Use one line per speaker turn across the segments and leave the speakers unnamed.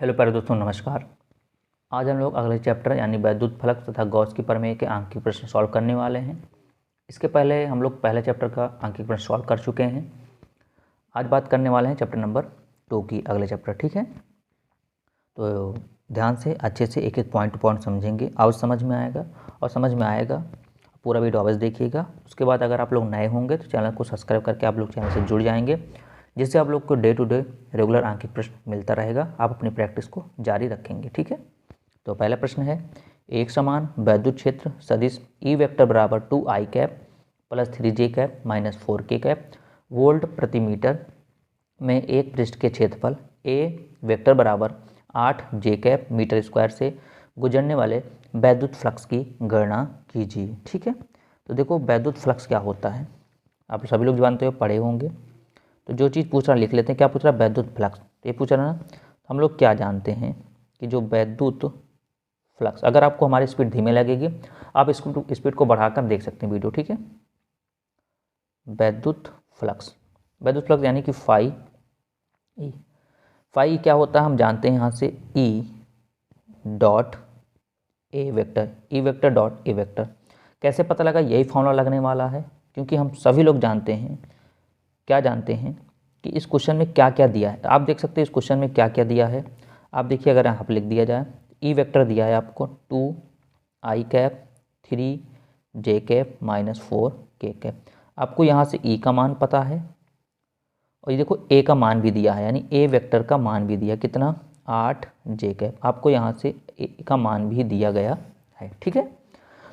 Hello प्यारे दोस्तों, नमस्कार। आज हम लोग अगले चैप्टर यानी वैद्युत फलक तथा गॉस की प्रमेय के आंकिक प्रश्न सॉल्व करने वाले हैं। इसके पहले हम लोग पहले चैप्टर का आंकिक प्रश्न सॉल्व कर चुके हैं। आज बात करने वाले हैं चैप्टर नंबर 2 की, अगले चैप्टर। ठीक है, तो ध्यान से अच्छे से एक एक पॉइंट टू पॉइंट समझेंगे, आज समझ में आएगा। और समझ में आएगा पूरा वीडियो अवश्य देखिएगा। उसके बाद अगर आप लोग नए होंगे तो चैनल को सब्सक्राइब करके आप लोग चैनल से जुड़ जाएंगे, जिससे आप लोग को डे टू डे रेगुलर आंकिक प्रश्न मिलता रहेगा। आप अपनी प्रैक्टिस को जारी रखेंगे। ठीक है, तो पहला प्रश्न है, एक समान वैद्युत क्षेत्र सदिश ई वेक्टर बराबर 2i cap plus 3j cap minus 4k cap volt प्रति मीटर में एक पृष्ठ के क्षेत्रफल ए वेक्टर बराबर 8j कैप मीटर स्क्वायर से गुजरने वाले वैद्युत फ्लक्स की गणना कीजिए। ठीक है, तो देखो वैद्युत फ्लक्स क्या होता है, आप सभी लोग जानते हो, पढ़े होंगे। तो जो चीज़ पूछ रहा लिख लेते हैं। क्या पूछ रहा है? वैद्युत फ्लक्स। ये पूछ रहा है ना, तो हम लोग क्या जानते हैं कि जो वैद्युत फ्लक्स, अगर आपको हमारी स्पीड धीमे लगेगी आप इसको स्पीड को बढ़ाकर देख सकते हैं वीडियो। ठीक है, वैद्युत फ्लक्स, वैद्युत फ्लक्स यानी कि फाई ई। फाई क्या होता है हम जानते हैं यहाँ से, E dot A vector, E vector dot A vector. कैसे पता लगा? यही फॉर्मूला लगने वाला है, क्योंकि हम सभी लोग जानते हैं, क्या जानते हैं कि इस क्वेश्चन में क्या क्या दिया है। आप देख सकते हैं इस क्वेश्चन में क्या क्या दिया है। आप देखिए, अगर यहाँ पर लिख दिया जाए, ई वेक्टर दिया है आपको 2i cap 3j cap minus 4k cap. आपको यहाँ से ई का मान पता है, और ये देखो ए का मान भी दिया है, यानी ए वेक्टर का मान भी दिया, कितना? 8j cap. आपको यहाँ से ए का मान भी दिया गया है। ठीक है,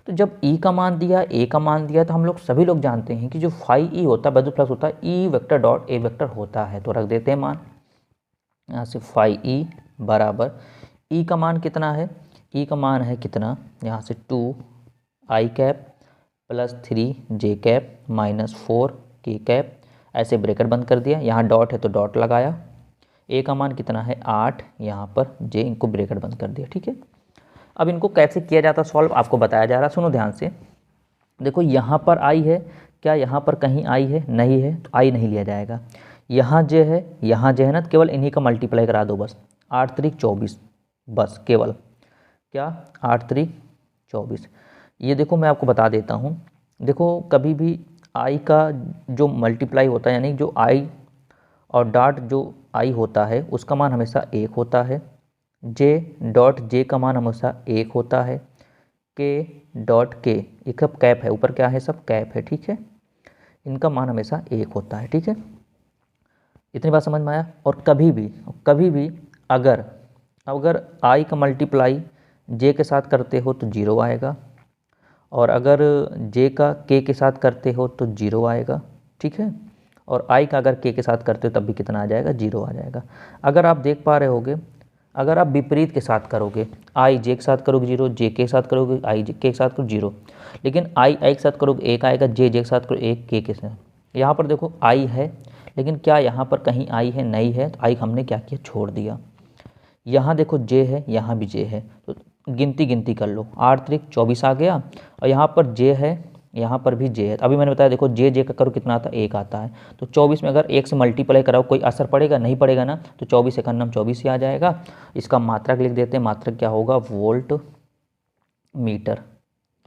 तो जब ई का मान दिया, ए का मान दिया, तो हम लोग सभी लोग जानते हैं कि जो फाई ई होता है वैद्युत फ्लक्स होता है, E vector dot A vector होता है। तो रख देते हैं मान यहाँ से, फाई ई बराबर, ई का मान कितना है? ई का मान है कितना? यहाँ से 2i cap plus 3j cap minus 4k cap. ऐसे ब्रैकेट बंद कर दिया, यहाँ डॉट है तो डॉट लगाया। ए का मान कितना है? 8, यहाँ पर j, इनको ब्रैकेट बंद कर दिया। ठीक है, अब इनको कैसे किया जाता सॉल्व आपको बताया जा रहा है, सुनो ध्यान से। देखो यहाँ पर आई है, क्या यहाँ पर कहीं आई है? नहीं है, तो आई नहीं लिया जाएगा। यहाँ j है, यहाँ j है ना, तो केवल इन्हीं का मल्टीप्लाई करा दो बस। 8 3 24, बस केवल क्या? 8 3 24। ये देखो मैं आपको बता देता हूँ, देखो कभी भी आई का जो मल्टीप्लाई होता है, यानी जो आई और डॉट जो आई होता है उसका मान हमेशा 1 होता है। जे डॉट जे का मान हमेशा 1 होता है। के डॉट के, ये सब कैप है, ऊपर क्या है? सब कैप है। ठीक है, इनका मान हमेशा 1 होता है। ठीक है, इतनी बात समझ में आया। और कभी भी अगर आई का मल्टीप्लाई जे के साथ करते हो तो 0 आएगा, और अगर जे का के साथ करते हो तो 0 आएगा। ठीक है, और आई का अगर के साथ करते हो तब भी कितना आ जाएगा? 0 आ जाएगा। अगर आप देख पा रहे होगे, अगर आप विपरीत के साथ करोगे, आई जे के साथ करोगे 0, जे के साथ करोगे आई जे के साथ करोगे 0, लेकिन आई के साथ करोगे 1 आएगा, जे के साथ करोगे 1 के साथ। यहाँ पर देखो आई है, लेकिन क्या यहाँ पर कहीं आई है? नहीं है, तो आई हमने क्या किया? छोड़ दिया। यहाँ देखो जे है, यहाँ भी जे है, तो गिनती कर लो, 8 3 24 आ गया, और यहाँ पर जे है, यहाँ पर भी जे है। अभी मैंने बताया, देखो जे का करो कितना आता है? 1 आता है। तो 24 में अगर 1 से मल्टीप्लाई कराओ कोई असर पड़ेगा? नहीं पड़ेगा ना, तो 24 एक नाम 24 ही आ जाएगा। इसका मात्रक लिख देते हैं, मात्रक क्या होगा? Volt meter.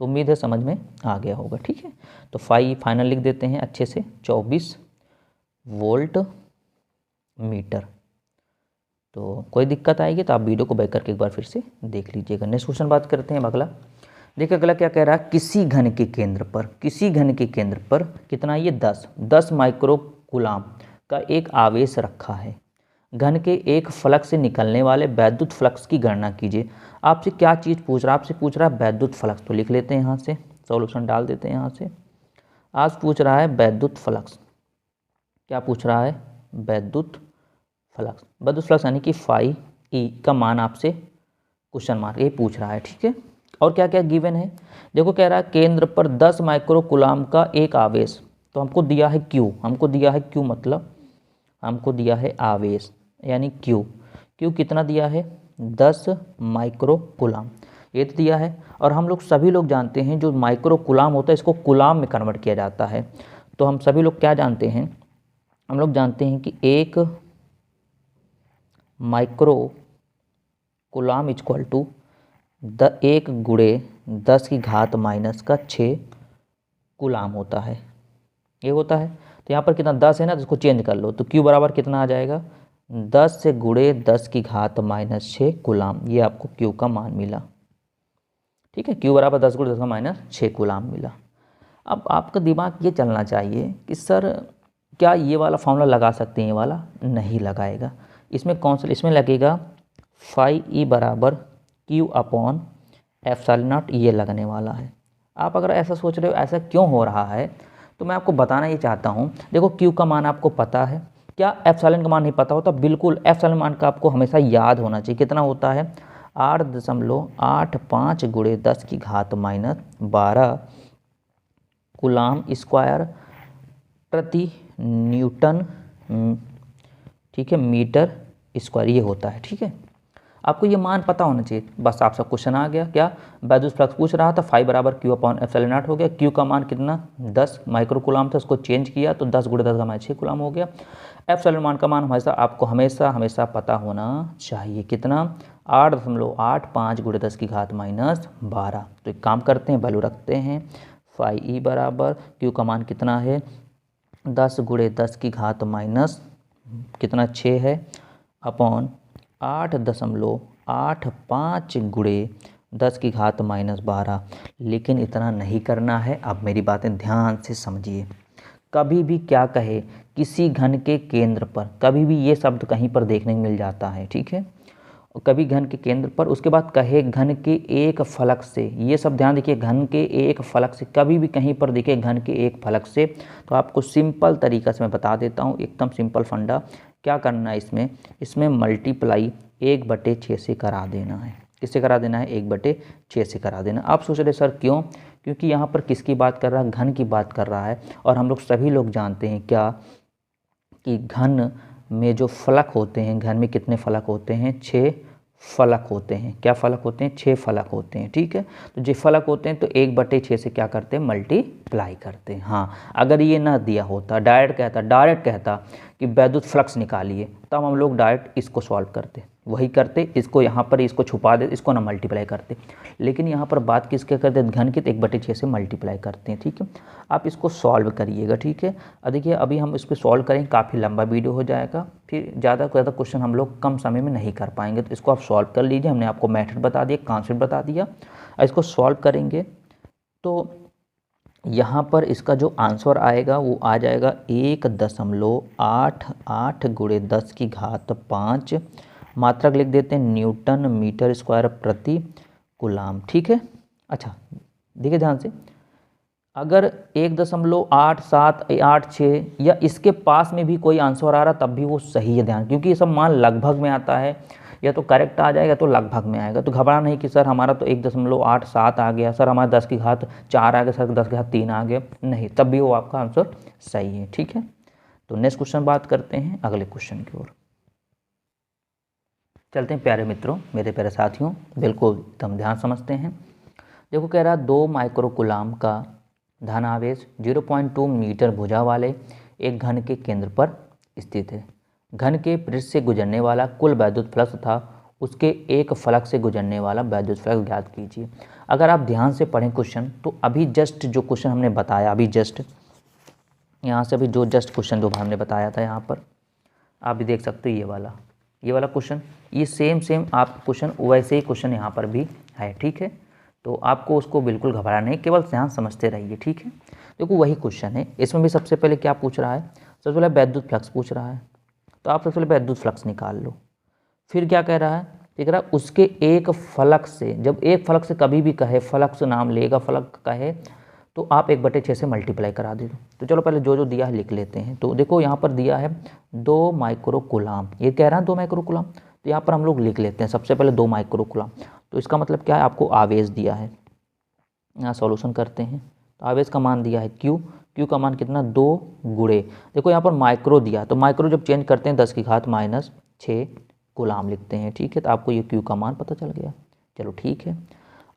तो उम्मीद है समझ में आ गया होगा। ठीक है, तो फाइनल लिख देते हैं अच्छे से, 24 वोल्ट मीटर। तो कोई दिक्कत आएगी तो आप वीडियो को बैक करके एक बार फिर से देख लीजिएगा। नेक्स्ट क्वेश्चन बात करते हैं अगला। देखिए अगला क्या कह रहा है, किसी घन के केंद्र पर कितना? ये 10 माइक्रो कूलाम का एक आवेश रखा है। घन के एक फलक से निकलने वाले वैद्युत फ्लक्स की गणना कीजिए। आपसे क्या चीज़ पूछ रहा है? आपसे पूछ रहा है वैद्युत फ्लक्स। तो लिख लेते हैं यहाँ से, सॉल्यूशन डाल देते हैं यहाँ से। आज पूछ रहा है वैद्युत फ्लक्स। क्या पूछ रहा है? वैद्युत फ्लक्स यानी कि फाई ई का मान आपसे क्वेश्चन मार्क ये पूछ रहा है। ठीक है, और क्या क्या गिवन है? देखो कह रहा है केंद्र पर 10 माइक्रो कूलाम का एक आवेश, तो हमको दिया है क्यू, मतलब हमको दिया है आवेश, यानी क्यू कितना दिया है? 10 माइक्रो कूलाम, ये तो दिया है। और हम लोग सभी लोग जानते हैं जो माइक्रो कूलाम होता है इसको कूलाम में कन्वर्ट किया जाता है। तो हम सभी लोग क्या जानते हैं? हम लोग जानते हैं कि एक माइक्रो कूलाम इक्वल टू 1 गुणे 10 की घात माइनस का 6 कूलाम होता है, ये होता है। तो यहाँ पर कितना 10 है ना, तो इसको चेंज कर लो, तो Q बराबर कितना आ जाएगा 10 से गुणे 10 की घात माइनस 6 कूलाम, ये आपको Q का मान मिला। ठीक है, Q बराबर 10 गुणे 10 का माइनस 6 कूलाम मिला। अब आपका दिमाग ये चलना चाहिए कि सर क्या ये वाला फॉर्मूला लगा सकते हैं, ये वाला नहीं लगाएगा। इसमें कौन सा, इसमें लगेगा फाई ई बराबर Q अपॉन एप्सिलॉन नॉट, ये लगने वाला है। आप अगर ऐसा सोच रहे हो ऐसा क्यों हो रहा है, तो मैं आपको बताना ये चाहता हूँ। देखो Q का मान आपको पता है, क्या एप्सिलॉन का मान नहीं पता होता? बिल्कुल, एप्सिलॉन मान का आपको हमेशा याद होना चाहिए। कितना होता है 8.85 गुणे 10 की घात माइनस 12 कूलाम स्क्वायर प्रति न्यूटन, ठीक है, मीटर स्क्वायर, ये होता है। ठीक है, आपको ये मान पता होना चाहिए। बस आपसे क्वेश्चन आ गया, क्या बैदुस फ्लक्स पूछ रहा था, फाई बराबर Q अपॉन एप्सिलॉन नॉट हो गया। Q का मान कितना 10 माइक्रो कूलाम था, उसको चेंज किया तो 10 गुणे 10 का माइनस 6 कूलाम हो गया। एप्सिलॉन मान का मान हमेशा आपको हमेशा पता होना चाहिए, कितना 8.85 गुणे 10 की घात माइनस 12। तो एक काम करते हैं, वैल्यू रखते हैं, फाई ई बराबर Q का मान कितना है 10 गुणे 10 की घात माइनस कितना 6 है, अपॉन 8.85 गुणे 10 की घात माइनस 12। लेकिन इतना नहीं करना है, अब मेरी बातें ध्यान से समझिए। कभी भी क्या कहे, किसी घन के केंद्र पर, कभी भी ये शब्द कहीं पर देखने को मिल जाता है। ठीक है, कभी घन के केंद्र पर, उसके बाद कहे घन के एक फलक से, ये सब ध्यान देखिए, घन के एक फलक से, कभी भी कहीं पर दिखे घन के एक फलक से, तो आपको सिंपल तरीका से मैं बता देता हूँ, एकदम सिंपल फंडा। क्या करना है इसमें मल्टीप्लाई 1/6 से करा देना है। किससे करा देना है 1/6 से करा देना। आप सोच रहे सर क्यों, क्योंकि यहाँ पर किसकी बात कर रहा है, घन की बात कर रहा है। और हम लोग सभी लोग जानते हैं क्या, कि घन में जो फलक होते हैं, घन में कितने फलक होते हैं 6 फलक होते हैं। क्या फलक होते हैं 6 फलक होते हैं। ठीक है, तो जो फलक होते हैं तो 1/6 से क्या करते हैं मल्टीप्लाई करते हैं। हाँ, अगर ये ना दिया होता, डायरेक्ट कहता कि वैद्युत फ्लक्स निकालिए, तब हम लोग डायरेक्ट इसको सॉल्व करते, वही करते, इसको यहाँ पर इसको छुपा दे, इसको ना मल्टीप्लाई करते। लेकिन यहाँ पर बात किसके करते हैं, घन की, तो 1/6 से मल्टीप्लाई करते हैं। ठीक है, आप इसको सॉल्व करिएगा। ठीक है, देखिए अभी हम इसको सॉल्व करेंगे, काफ़ी लंबा वीडियो हो जाएगा, फिर ज़्यादा से ज़्यादा क्वेश्चन हम लोग कम समय में नहीं कर पाएंगे। तो इसको आप सॉल्व कर लीजिए, हमने आपको मेथड बता दिया, कॉन्सेप्ट बता दिया। इसको सॉल्व करेंगे तो यहाँ पर इसका जो आंसर आएगा वो आ जाएगा 1.88 गुणे 10 की घात 5, मात्रक लिख देते हैं न्यूटन मीटर स्क्वायर प्रति कूलाम। ठीक है, अच्छा देखिए ध्यान से, अगर 1.8786 या इसके पास में भी कोई आंसर आ रहा तब भी वो सही है, ध्यान, क्योंकि ये सब मान लगभग में आता है, या तो करेक्ट आ जाएगा तो लगभग में आएगा। तो घबरा नहीं कि सर हमारा तो 1.87 आ गया, सर हमारा 10 की घात 4 आ गया, सर 10 की घात 3 आ गया, नहीं, तब भी वो आपका आंसर सही है। ठीक है, तो नेक्स्ट क्वेश्चन बात करते हैं अगले क्वेश्चन की ओर चलते हैं। प्यारे मित्रों, मेरे प्यारे साथियों, बिल्कुल एकदम ध्यान समझते हैं। देखो कह रहा 2 माइक्रो कूलाम का धनावेश 0.2 मीटर भुजा वाले एक घन के केंद्र पर स्थित है। घन के पृष्ठ से गुजरने वाला कुल वैद्युत फ्लक्स था, उसके एक फलक से गुजरने वाला वैद्युत फ्लक्स ज्ञात कीजिए। अगर आप ध्यान से पढ़ें क्वेश्चन, तो अभी जस्ट जो क्वेश्चन हमने बताया, अभी जस्ट यहाँ से अभी जो जस्ट क्वेश्चन जो हमने बताया था, यहाँ पर आप भी देख सकते हो, ये वाला क्वेश्चन, ये सेम आप क्वेश्चन वैसे ही क्वेश्चन यहाँ पर भी है। ठीक है, तो आपको उसको बिल्कुल घबराना नहीं, केवल ध्यान समझते रहिए। ठीक है, देखो वही क्वेश्चन है, इसमें भी सबसे पहले क्या पूछ रहा है, सबसे पहले वैद्युत फ्लक्स पूछ रहा है, तो आप सबसे पहले वैद्युत फ्लक्स निकाल लो। फिर क्या कह रहा है, देख रहा है उसके एक फलक से, जब एक फलक से कभी भी कहे, फलक से नाम लेगा, फलक कहे, तो आप 1/6 से मल्टीप्लाई करा दे दो। तो चलो पहले जो दिया है लिख लेते हैं। तो देखो यहाँ पर दिया है 2 माइक्रो कूलाम, ये कह रहा है 2 माइक्रो कूलाम, तो यहाँ पर हम लोग लिख लेते हैं सबसे पहले 2 माइक्रो कूलाम। तो इसका मतलब क्या है, आपको आवेश दिया है, यहाँ सॉल्यूशन करते हैं। तो आवेश का मान दिया है Q का मान कितना 2 गुणे, देखो यहाँ पर माइक्रो दिया, तो माइक्रो जब चेंज करते हैं 10 की घात -6 कूलाम लिखते हैं। ठीक है, तो आपको ये Q का मान पता चल गया, चलो ठीक है।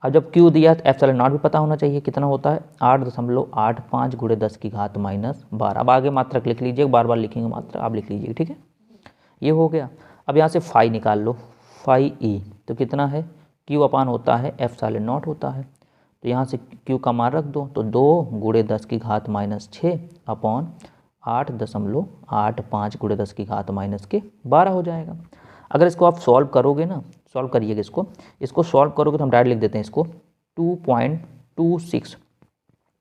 अब जब Q दिया तो एप्सिलॉन नॉट भी पता होना चाहिए, कितना होता है 8.85 गुणे 10 की घात -12। अब आगे मात्रक लिख लीजिए, बार बार लिखेंगे मात्रक, आप लिख लीजिए। ठीक है, ये हो गया। अब यहाँ से फाई निकाल लो, फाई ई, तो कितना है, क्यू अपान होता है एप्सिलॉन नॉट होता है। तो यहाँ से क्यू का मान रख दो, तो 2 गुणे 10 की घात माइनस 6 अपॉन 8.85 गुणे 10 की घात माइनस के 12 हो जाएगा। अगर इसको आप सॉल्व करोगे ना, सॉल्व करिएगा इसको सॉल्व करोगे तो हम डायरेक्ट लिख देते हैं इसको 2.26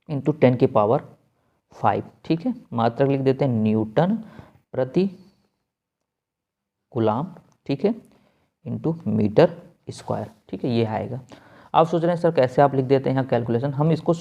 इंटू 10 की पावर 5, ठीक है। मात्रक लिख देते हैं न्यूटन प्रति कूलाम, ठीक है, इंटू मीटर स्क्वायर, ठीक है, ये आएगा। आप सोच रहे हैं सर कैसे आप लिख देते हैं यहाँ कैलकुलेशन, हम इसको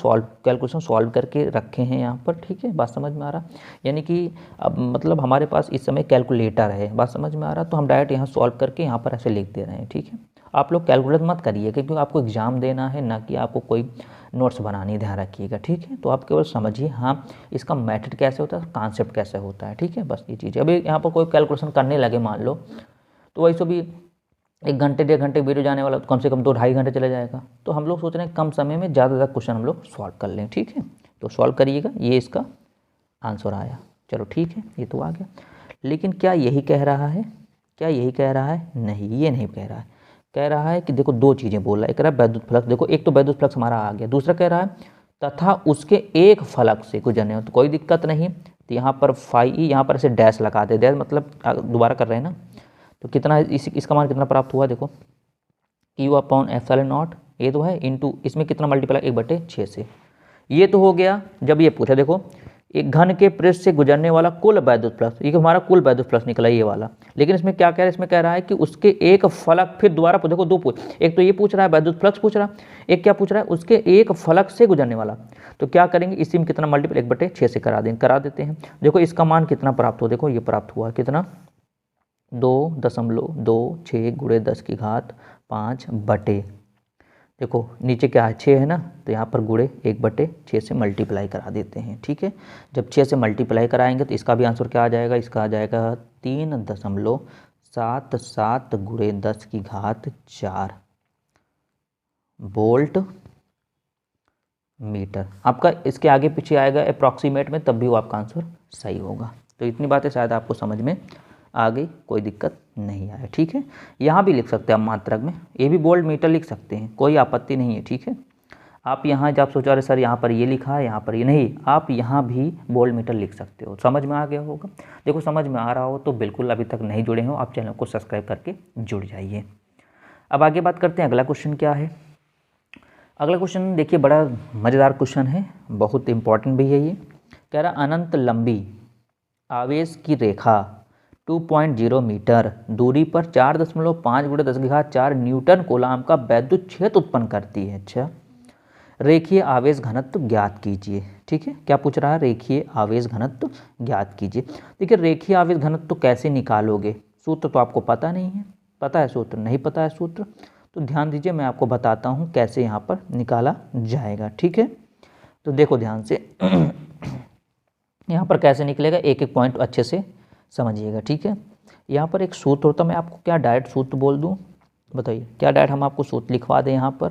कैलकुलेशन सॉल्व करके रखे हैं यहाँ पर, ठीक है, बात समझ में आ रहा। यानी कि अब मतलब हमारे पास इस समय कैलकुलेटर है, बात समझ में आ रहा, तो हम डायरेक्ट यहाँ सॉल्व करके यहाँ पर ऐसे लिख दे रहे हैं, ठीक है। आप लोग कैलकुलेट मत करिए क्योंकि आपको एग्जाम देना है, ना कि आपको कोई नोट्स बनानी, ध्यान रखिएगा, ठीक है। तो आप केवल समझिए हाँ इसका मेथड कैसे होता है, कॉन्सेप्ट कैसे होता है, ठीक है, बस ये चीज़ है। अभी यहाँ पर कोई कैलकुलेशन करने लगे मान लो, तो वैसे भी 1 घंटे 1.5 घंटे वीडियो जाने वाला, तो कम से कम 2-2.5 घंटे चले जाएगा। तो हम लोग सोच रहे हैं कम समय में ज़्यादा क्वेश्चन हम लोग सॉल्व कर लें, ठीक है। तो सॉल्व करिएगा, ये इसका आंसर आया, चलो ठीक है, ये तो आ गया। लेकिन क्या यही कह रहा है, क्या यही कह रहा है? नहीं, ये नहीं कह रहा है। कह रहा है कि देखो 2 चीज़ें बोल रहा है, कह रहा है वैद्युत फ्लक्स, देखो एक तो वैद्युत फ्लक्स हमारा आ गया, दूसरा कह रहा है तथा उसके एक फलक से गुजरने हो, तो कोई दिक्कत नहीं। तो यहाँ पर फाई यहाँ पर ऐसे डैश लगा दे, डैश मतलब दोबारा कर रहे हैं ना, तो कितना इसका मान कितना प्राप्त हुआ, देखो क्यू अपॉन एप्सिलॉन नॉट, ये तो है, इंटू इसमें कितना मल्टीप्लाई 1/6 से, ये तो हो गया। जब ये पूछा देखो एक घन के पृष्ठ से गुजरने वाला कुल वैद्युत फ्लक्स, ये हमारा कुल वैद्युत फ्लक्स निकला ये वाला। लेकिन इसमें क्या कह रहा है, इसमें कह रहा है कि उसके एक फलक, फिर दोबारा देखो 2 पूछ, एक तो ये पूछ रहा है वैद्युत फ्लक्स पूछ रहा, एक क्या पूछ रहा है उसके एक फलक से गुजरने वाला। तो क्या करेंगे, इसी में कितना मल्टीप्लाई 1/6 से करा देते हैं। देखो इसका मान कितना प्राप्त हो, देखो ये प्राप्त हुआ कितना 2.26 गुणे 10 की घात 5 बटे, देखो नीचे क्या है 6 है ना, तो यहाँ पर गुणे 1/6 से मल्टीप्लाई करा देते हैं, ठीक है। जब 6 से मल्टीप्लाई कराएंगे तो इसका भी आंसर क्या आ जाएगा, इसका आ जाएगा 3.77 गुणे 10 की घात 4 वोल्ट मीटर। आपका इसके आगे पीछे आएगा अप्रॉक्सीमेट में, तब भी वो आपका आंसर सही होगा। तो इतनी बातें शायद आपको समझ में आ गई, कोई दिक्कत नहीं आया, ठीक है। यहाँ भी लिख सकते हैं आप मात्रक में, ये भी वोल्ट मीटर लिख सकते हैं, कोई आपत्ति नहीं है, ठीक है। आप यहाँ जब सोचा रहे सर यहाँ पर ये लिखा है, यहाँ पर ये नहीं, आप यहाँ भी वोल्ट मीटर लिख सकते हो। समझ में आ गया होगा। देखो समझ में आ रहा हो तो बिल्कुल, अभी तक नहीं जुड़े हो आप चैनल को सब्सक्राइब करके जुड़ जाइए। अब आगे बात करते हैं, अगला क्वेश्चन क्या है। अगला क्वेश्चन देखिए बड़ा मज़ेदार क्वेश्चन है, बहुत इंपॉर्टेंट भी है ये। कह रहा अनंत लंबी आवेश की रेखा 2.0 मीटर दूरी पर 4.5 गुणे 10 की घात 4 न्यूटन कूलाम का वैद्युत क्षेत्र उत्पन्न करती है। अच्छा, रेखीय आवेश घनत्व ज्ञात कीजिए, ठीक है। क्या पूछ रहा है, रेखीय आवेश घनत्व ज्ञात कीजिए। देखिए रेखीय आवेश घनत्व कैसे निकालोगे, सूत्र तो आपको पता नहीं है, पता है सूत्र, नहीं पता है सूत्र, तो ध्यान दीजिए मैं आपको बताता हूँ कैसे यहाँ पर निकाला जाएगा, ठीक है। तो देखो ध्यान से यहाँ पर कैसे निकलेगा, एक एक पॉइंट अच्छे से समझिएगा, ठीक है। यहाँ पर एक सूत्र होता है, मैं आपको क्या डायरेक्ट सूत्र बोल दूँ, बताइए क्या डायरेक्ट हम आपको सूत्र लिखवा दें यहाँ पर,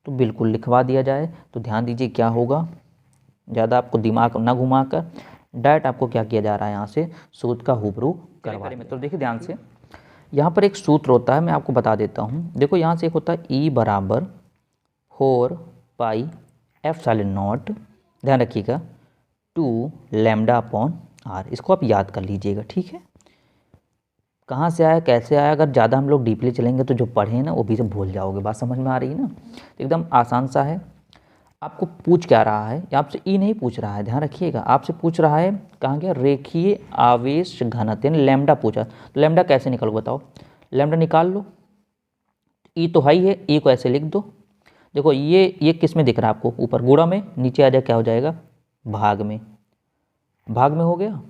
तो बिल्कुल लिखवा दिया जाए। तो ध्यान दीजिए क्या होगा, ज़्यादा आपको दिमाग ना घुमा कर डायरेक्ट आपको क्या किया जा रहा है, यहाँ से सूत्र का हुबरू करवा दें। तो देखिए ध्यान से यहाँ पर एक सूत्र होता है, मैं आपको बता देता हूँ। देखो यहाँ से एक होता है E बराबर 4 पाई एप्सिलॉन नॉट, ध्यान रखिएगा 2 लैम्डा अपॉन R, इसको आप याद कर लीजिएगा, ठीक है। कहाँ से आया, कैसे आया, अगर ज़्यादा हम लोग डीपली चलेंगे तो जो पढ़े ना वो भी सब भूल जाओगे। बात समझ में आ रही है ना, एकदम आसान सा है। आपको पूछ क्या रहा है, आपसे ई नहीं पूछ रहा है, ध्यान रखिएगा, आपसे पूछ रहा है कहाँ गया, रेखीय आवेश घनत्व, यानी लैम्डा पूछा। तो लैम्डा कैसे निकालो बताओ, लैम्डा निकाल लो, ई तो हाई है, ई को ऐसे लिख दो। देखो ये किस में दिख रहा है आपको, ऊपर गुणा में, नीचे आ जाए क्या हो जाएगा, भाग में, भाग में हो गया।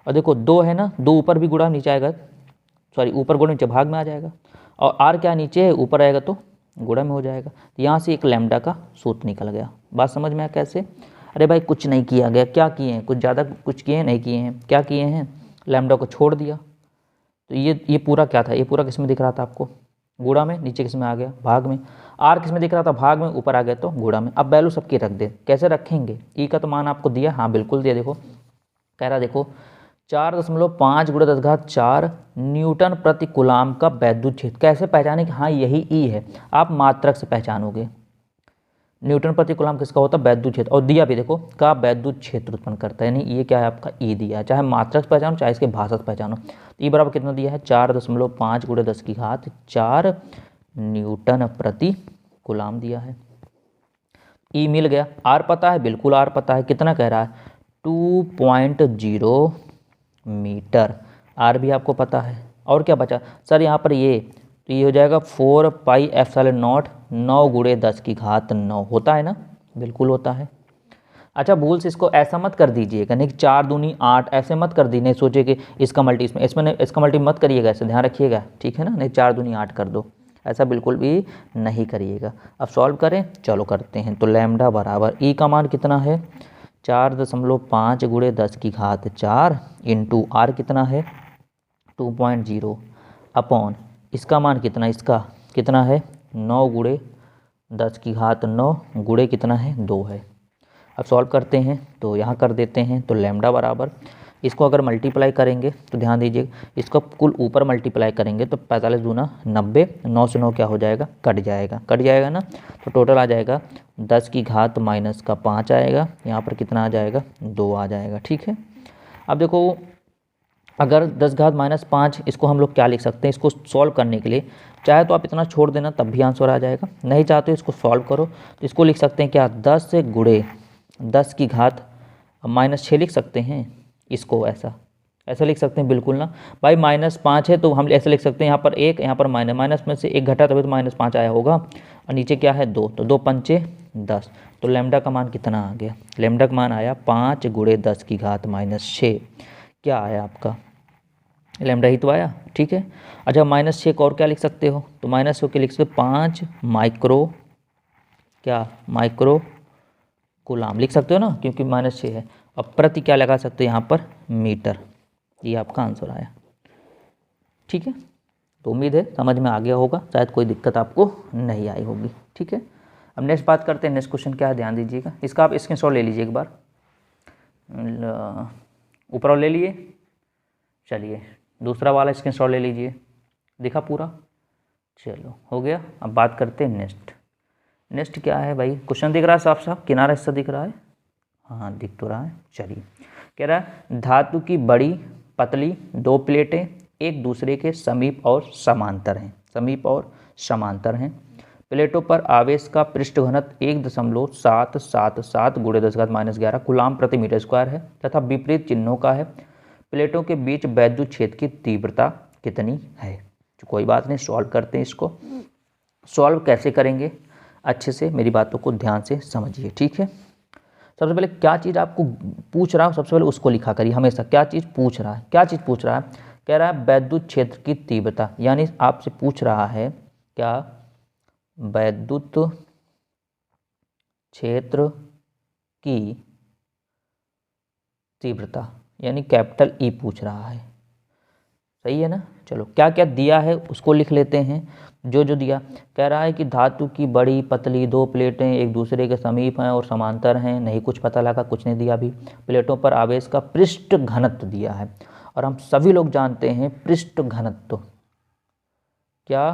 और देखो 2 है ना, 2 ऊपर भी गुणा नीचे आएगा, सॉरी ऊपर गुणा नीचे भाग में आ जाएगा, और आर क्या नीचे है, ऊपर आएगा तो गुणा में हो जाएगा। तो यहाँ से एक लैम्डा का सूत्र निकल गया। बात समझ में आया कैसे। अरे भाई कुछ नहीं किया गया, क्या किए हैं, कुछ ज़्यादा कुछ किए नहीं किए हैं, क्या किए हैं, लैम्डा को छोड़ दिया। तो ये पूरा क्या था, ये पूरा किस में दिख रहा था आपको, गुणा में, नीचे किस में आ गया, भाग में। आर किस में दिख रहा था, भाग में, ऊपर आ गया तो गुणा में। अब वैल्यू सबकी रख दे, कैसे रखेंगे, ई का तो मान आपको दिया, हाँ बिल्कुल दिया। देखो कह रहा देखो 4.5 × 10⁴ न्यूटन प्रति कूलाम का वैद्युत क्षेत्र। कैसे पहचाने कि हाँ यही ई है? आप मात्रक से पहचानोगे। न्यूटन प्रति कूलाम किसका होता है? वैद्युत क्षेत्र। और दिया भी देखो का वैद्युत क्षेत्र उत्पन्न करता है, यानी ये क्या है आपका ई दिया है। चाहे मात्रक से पहचानो चाहे इसके भाषा से पहचानो। ई बराबर कितना दिया है? 4.5 × 10⁴ न्यूटन प्रति कूलाम दिया है। ई मिल गया। आर पता है? बिल्कुल आर पता है। कितना कह रहा है? 2.0 मीटर। आर भी आपको पता है। और क्या बचा सर यहाँ पर? ये तो ये हो जाएगा 4πε0 9 × 10⁹ होता है ना? बिल्कुल होता है। अच्छा भूल से इसको ऐसा मत कर दीजिएगा, नहीं 4 दूनी 8 ऐसे मत कर दी, नहीं सोचे कि इसका मल्टी इसमें इसका मल्टी मत करिएगा, ऐसे ध्यान रखिएगा, ठीक है ना? नहीं 4 दूनी 8 कर दो, ऐसा बिल्कुल भी नहीं करिएगा। अब सॉल्व करें, चलो करते हैं। तो लैम्डा बराबर ई का मान कितना है? 4.5 × 10⁴ इंटू आर कितना है? 2.0 अपॉन इसका मान कितना? इसका कितना है? 9 × 10⁹ गुणे कितना है? 2 है। अब सॉल्व करते हैं तो यहाँ कर देते हैं। तो लैम्डा बराबर इसको अगर मल्टीप्लाई करेंगे तो ध्यान दीजिए, इसको कुल ऊपर मल्टीप्लाई करेंगे तो 45 दूना 90, 9 से 9 क्या हो जाएगा? कट जाएगा ना। तो टोटल आ जाएगा 10⁻⁻5 आएगा। यहाँ पर कितना आ जाएगा? 2 आ जाएगा, ठीक है। अब देखो अगर 10⁻⁻5 इसको हम लोग क्या लिख सकते हैं? इसको सॉल्व करने के लिए चाहे तो आप इतना छोड़ देना तब भी आंसर आ जाएगा, नहीं चाहते इसको सॉल्व करो तो इसको लिख सकते हैं क्या? 10 × 10⁻6 लिख सकते हैं। इसको ऐसा लिख सकते हैं, बिल्कुल ना भाई। -5 है तो हम ऐसे लिख सकते हैं, यहाँ पर 1 यहाँ पर माइनस में से 1 घटा तभी तो -5 आया होगा। और नीचे क्या है? 2, तो 2 पंचे 10। तो लैम्डा का मान कितना आ गया? लैम्डा का मान आया 5 × 10⁻6। क्या आया आपका? लैम्डा ही तो आया, ठीक है। अच्छा -6 को और क्या लिख सकते हो? तो -6 के लिख सकते हो 5 माइक्रो कूलाम लिख सकते हो ना, क्योंकि -6 है। अब प्रति क्या लगा सकते हो यहाँ पर? मीटर। ये आपका आंसर आया, ठीक है। तो उम्मीद है समझ में आ गया होगा, शायद कोई दिक्कत आपको नहीं आई होगी, ठीक है। अब नेक्स्ट बात करते हैं। नेक्स्ट क्वेश्चन क्या है? ध्यान दीजिएगा, इसका आप स्क्रीनशॉट ले लीजिए एक बार। ऊपर ले लिए, चलिए दूसरा वाला स्क्रीनशॉट ले लीजिए। दिखा पूरा? चलो हो गया। अब बात करते हैं नेक्स्ट क्या है भाई? क्वेश्चन दिख रहा है साफ साफ, किनारा हिस्सा दिख रहा है? हाँ दिख तो रहा है। चलिए कह रहा है धातु की बड़ी पतली 2 प्लेटें एक दूसरे के समीप और समांतर हैं। प्लेटों पर आवेश का पृष्ठ घनत्व 1.777 × 10⁻11 कूलाम प्रति मीटर स्क्वायर है तथा विपरीत चिन्हों का है। प्लेटों के बीच वैद्युत क्षेत्र की तीव्रता कितनी है? तो कोई बात नहीं, सॉल्व करते हैं इसको। सॉल्व कैसे करेंगे? अच्छे से मेरी बातों को ध्यान से समझिए, ठीक है। सबसे पहले क्या चीज़ आपको पूछ रहा हूँ, सबसे पहले उसको लिखा करिए हमेशा। क्या चीज़ पूछ रहा है? कह रहा है वैद्युत क्षेत्र की तीव्रता, यानी आपसे पूछ रहा है क्या? वैद्युत क्षेत्र की तीव्रता, यानी कैपिटल ई पूछ रहा है, सही है ना। चलो क्या क्या दिया है उसको लिख लेते हैं। जो दिया, कह रहा है कि धातु की बड़ी पतली 2 प्लेटें एक दूसरे के समीप हैं और समांतर हैं। नहीं कुछ पता लगा, कुछ नहीं दिया अभी। प्लेटों पर आवेश का पृष्ठ घनत्व दिया है, और हम सभी लोग जानते हैं पृष्ठ घनत्व क्या?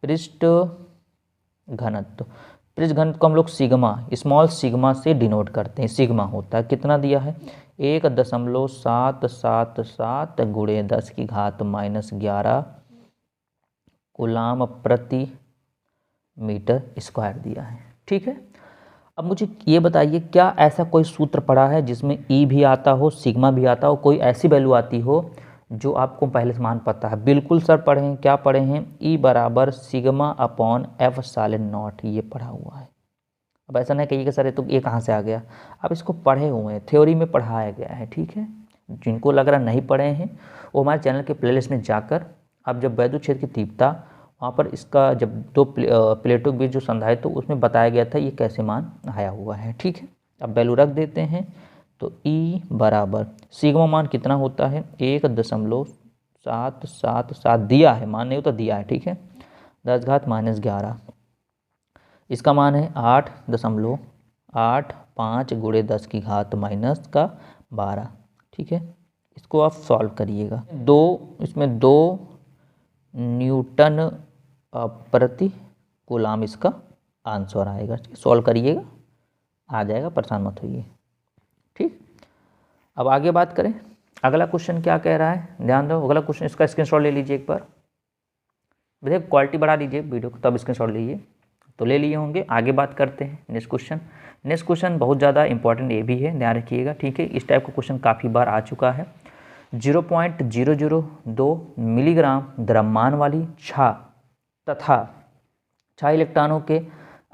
पृष्ठ घनत्व को हम लोग सिग्मा, स्मॉल सिग्मा से डिनोट करते हैं। सिग्मा होता है, कितना दिया है? 1.777 × 10⁻11 कूलाम प्रति मीटर स्क्वायर दिया है, ठीक है। अब मुझे ये बताइए, क्या ऐसा कोई सूत्र पढ़ा है जिसमें ई भी आता हो, सिग्मा भी आता हो, कोई ऐसी वैल्यू आती हो जो आपको पहले से मान पता है? बिल्कुल सर पढ़े हैं। क्या पढ़े हैं? ई बराबर सिग्मा अपॉन ε0, ये पढ़ा हुआ है। अब ऐसा नहीं कहिए कि सर ये तो ये कहाँ से आ गया, आप इसको पढ़े हुए हैं, थ्योरी में पढ़ाया गया है, ठीक है। जिनको लग रहा नहीं पढ़े हैं वो हमारे चैनल के प्लेलिस्ट में जाकर आप जब वैद्युत क्षेत्र की तीव्रता, वहाँ पर इसका जब 2 प्लेटों के बीच जो संधाय तो उसमें बताया गया था ये कैसे मान आया हुआ है, ठीक है। अब वैल्यू रख देते हैं। तो ई बराबर सिग्मा मान कितना होता है? 1.777 दिया है, मान नहीं होता दिया है, ठीक है। 10⁻11 इसका मान है 8.85 × 10⁻12, ठीक है। इसको आप सॉल्व करिएगा। इसमें 2 न्यूटन प्रति कूलाम इसका आंसर आएगा। सॉल्व करिएगा, आ जाएगा, परेशान मत होइए। ठीक, अब आगे बात करें। अगला क्वेश्चन क्या कह रहा है, ध्यान दो। अगला क्वेश्चन, इसका स्क्रीनशॉट ले लीजिए एक बार। देखिए क्वालिटी बढ़ा लीजिए वीडियो को, तब स्क्रीनशॉट लीजिए। तो ले लिए होंगे। आगे बात करते हैं नेक्स्ट क्वेश्चन। नेक्स्ट क्वेश्चन बहुत ज़्यादा इंपॉर्टेंट ये भी है, ध्यान रखिएगा। ठीक है, इस टाइप का क्वेश्चन काफ़ी बार आ चुका है। 0.002 मिलीग्राम द्रव्यमान वाली तथा 6 इलेक्ट्रॉनों के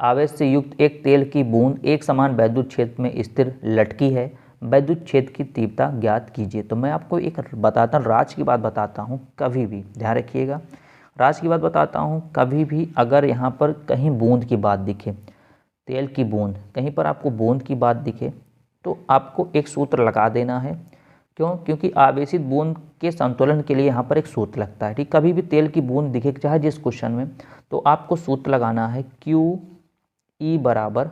आवेश से युक्त एक तेल की बूंद एक समान वैद्युत क्षेत्र में स्थिर लटकी है। वैद्युत क्षेत्र की तीव्रता ज्ञात कीजिए। तो मैं आपको एक बताता हूँ, राज की बात बताता हूँ। कभी भी ध्यान रखिएगा, राज की बात बताता हूँ। कभी भी अगर यहाँ पर कहीं बूंद की बात दिखे, तेल की बूंद, कहीं पर आपको बूंद की बात दिखे, तो आपको एक सूत्र लगा देना है। क्यों? क्योंकि आवेशित बूंद के संतुलन के लिए यहाँ पर एक सूत्र लगता है। ठीक, कभी भी तेल की बूंद दिखे चाहे जिस क्वेश्चन में, तो आपको सूत्र लगाना है QE बराबर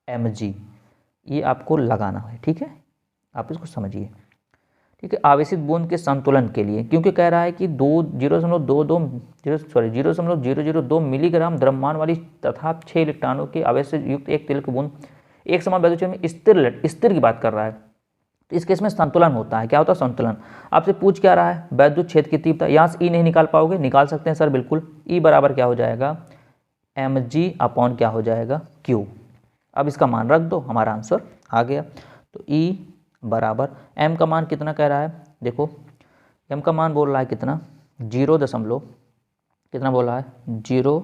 mg। ये आपको लगाना है। ठीक है, आप इसको समझिए। ठीक है, आवेशित बूंद के संतुलन के लिए, क्योंकि कह रहा है कि 0.002 मिलीग्राम द्रव्यमान वाली तथा 6 इलेक्ट्रॉनों के आवेश से युक्त एक तेल की बूंद एक समान वैद्युत क्षेत्र में स्थिर की बात कर रहा है। तो इस केस में संतुलन होता है। क्या होता है? संतुलन। आपसे पूछ क्या रहा है? वैद्युत क्षेत्र की तीव्रता। यहाँ से E नहीं निकाल पाओगे? निकाल सकते हैं सर, बिल्कुल। E बराबर क्या हो जाएगा? mg अपॉन क्या हो जाएगा? Q। अब इसका मान रख दो, हमारा आंसर आ गया। तो E बराबर m का मान कितना कह रहा है? देखो m का मान बोल रहा है कितना? 0 दशमलव कितना बोल रहा है? 0।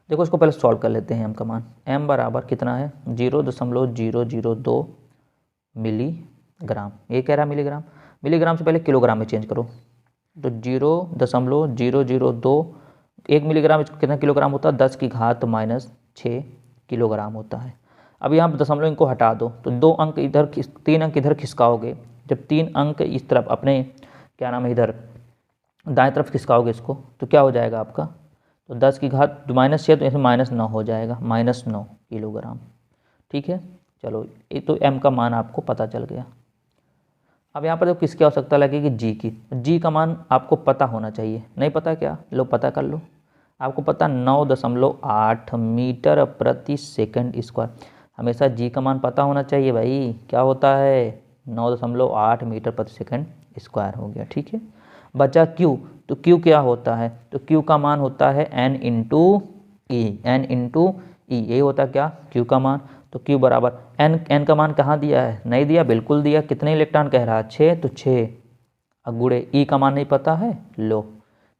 देखो इसको पहले सॉल्व कर लेते हैं। m का मान, m बराबर कितना है? 0.002 मिलीग्राम। ये कह रहा है मिलीग्राम। मिलीग्राम से पहले किलोग्राम में चेंज करो, तो 0.002 1 मिलीग्राम कितना किलोग्राम होता है? 10 की घात -6 किलोग्राम होता है। अब यहाँ पर दशमलव इनको हटा दो, तो 2 अंक इधर, 3 अंक इधर खिसकाओगे। जब 3 अंक इस तरफ अपने क्या नाम है इधर दाएं तरफ खिसकाओगे इसको, तो क्या हो जाएगा आपका? तो 10 की घात -6, तो इसमें -9 हो जाएगा, -9 किलोग्राम। ठीक है, चलो ये तो m का मान आपको पता चल गया। अब यहाँ पर देखो किसकी आवश्यकता लगेगी? g की। g का मान आपको पता होना चाहिए। नहीं पता क्या? लो पता कर लो। आपको पता 9.8 मीटर प्रति सेकंड स्क्वायर। हमेशा g का मान पता होना चाहिए भाई। क्या होता है? 9.8 मीटर प्रति सेकंड स्क्वायर हो गया। ठीक है, बचा q। तो q क्या होता है? तो q का मान होता है n इंटू ई। n इंटू ई, ये होता है क्या? q का मान। तो q बराबर n का मान कहाँ दिया है? नहीं दिया, बिल्कुल दिया। कितने इलेक्ट्रॉन कह रहा है? 6, तो 6 गुणे ई का मान नहीं पता है। लो,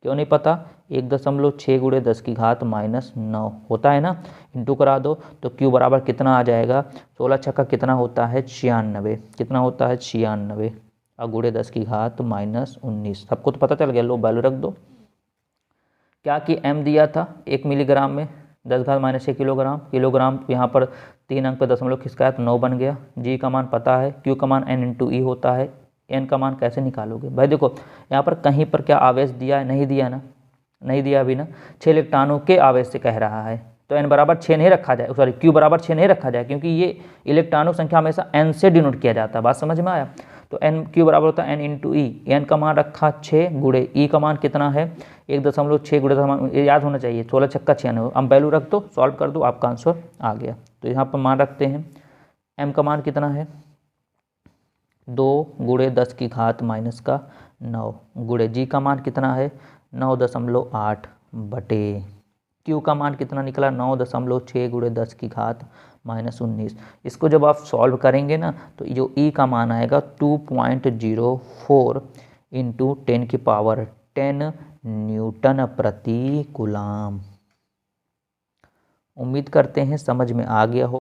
क्यों नहीं पता? 1.6 गुणे 10 की घात -9 होता है ना, इंटू करा दो। तो q बराबर कितना आ जाएगा? 16 छक्का कितना होता है? 96। कितना होता है? 96 और गुणे 10 की घात -19। सबको तो पता चल गया। लो वैल्यू रख दो। क्या कि m दिया था 1 मिलीग्राम में 10 घात -6 किलोग्राम। किलोग्राम यहाँ पर 3 अंक पर दशमलव खिसकाया तो 9 बन गया। g का मान पता है, q का मान n इंटू ई होता है। n का मान कैसे निकालोगे भाई? देखो यहाँ पर कहीं पर क्या आवेश दिया है? नहीं दिया ना, नहीं दिया अभी ना। 6 इलेक्ट्रॉनों के आवेश से कह रहा है, तो n बराबर 6 नहीं रखा जाए, सॉरी q बराबर 6 नहीं रखा जाए, क्योंकि ये इलेक्ट्रॉनों की संख्या हमेशा n से डिनोट किया जाता है। बात समझ में आया? तो n q बराबर होता है n इंटू ई। n का मान रखा 6 गुणे ई का मान कितना है? 1.6 गुणे, याद होना चाहिए, 16 छक्का 96। अब वैल्यू रख दो, सॉल्व कर दो, आपका आंसर आ गया। तो यहाँ पर मान रखते हैं। m का मान कितना है? 2 गुणे 10 की घात -9 गुणे g का मान कितना है? 9.8 बटे q का मान कितना निकला? 9.6 गुणे 10 की घात -19। इसको जब आप सॉल्व करेंगे ना, तो जो e का मान आएगा 2.04 इंटू 10⁻10 न्यूटन प्रति कूलाम। उम्मीद करते हैं समझ में आ गया हो।